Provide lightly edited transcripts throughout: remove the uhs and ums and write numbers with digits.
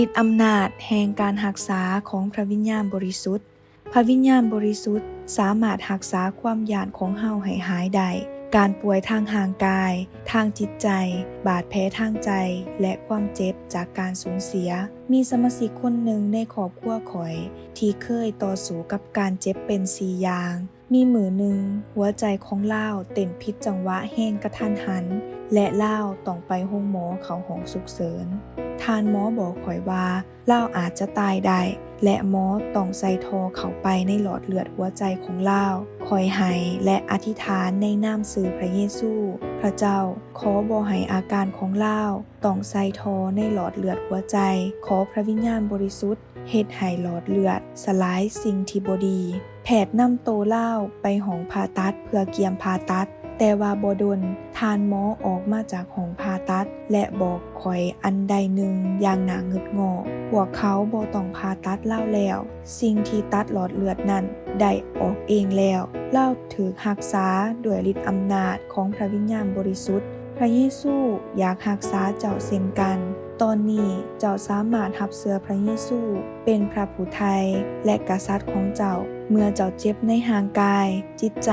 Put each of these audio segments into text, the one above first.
ฤทธิ์อำนาจแห่งการรักษาของพระวิญญาณบริสุทธิ์พระวิญญาณบริสุทธิ์สามารถรักษาความย้านของเฮาให้หายได้การป่วยทางร่างกายทางจิตใจบาดแผลทางใจและความเจ็บจากการสูญเสียมีสมาชิกคนหนึ่งในครอบครัวข่อยที่เคยต่อสู้กับการเจ็บเป็น4 อย่างมีมื้อหนึ่งหัวใจของลาวเต้นผิดจังหวะแห้งกระทันหันและลาวต้องไปโรงหมอเข้าห้องฉุกเฉินทานหมอบอกข่อยว่าลาวอาจจะตายได้และหมอต้องใส่ท่อเข้าไปในหลอดเลือดหัวใจของลาวข่อยให้และอธิษฐานในนามชื่อพระเยซูพระเจ้าขอบ่ให้อาการของลาวต้องใส่ท่อในหลอดเลือดหัวใจขอพระวิญญาณบริสุทธิ์เฮ็ดให้หลอดเลือดสลายสิ่งที่บ่ดีแพทย์นำโตลาวไปห้องผ่าตัดเพื่อเกียมผ่าตัดแต่ว่าบ่ดนทานหมอออกมาจากห้องผ่าตัดและบอกข่อยอันใดหนึ่งอย่างน่าหงึดงอพวกเขาบ่ต้องผ่าตัดลาวแล้วสิ่งที่ตัดหลอดเลือดนั้นได้ออกเองแล้วลาวถูกรักษาด้วยฤทธิ์อำนาจของพระวิญญาณบริสุทธิ์พระเยซูอยากรักษาเจ้าเช่นกันตอนนี้เจ้าสามารถรับเชื่อพระเยซูเป็นพระผู้ไถ่และกษัตริย์ของเจ้าเมื่อเจ้าเจ็บในร่างกายจิตใจ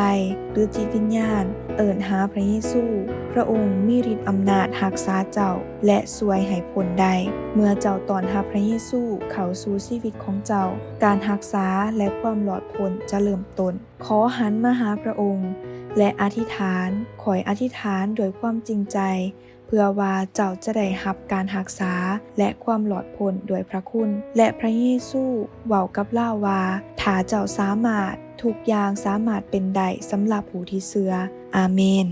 หรือจิตวิญญาณเอิ้นหาพระเยซูพระองค์มีฤทธิ์อำนาจรักษาเจ้าและช่วยให้พ้นได้เมื่อเจ้าต้อนรับพระเยซูเข้าสู่ชีวิตของเจ้าการรักษาและความหลอดพ้นจะเริ่มต้นขอหันมาหาพระองค์และอธิษฐานขออธิษฐานด้วยความจริงใจเพื่อว่าเจ้าจะได้รับการรักษาและความหลอดพ้นด้วยพระคุณและพระเยซูเว้ากับลาวว่าถ้าเจ้าสามารถทุกอย่างสามารถเป็นได้สำหรับผู้ที่เชื่ออาเมน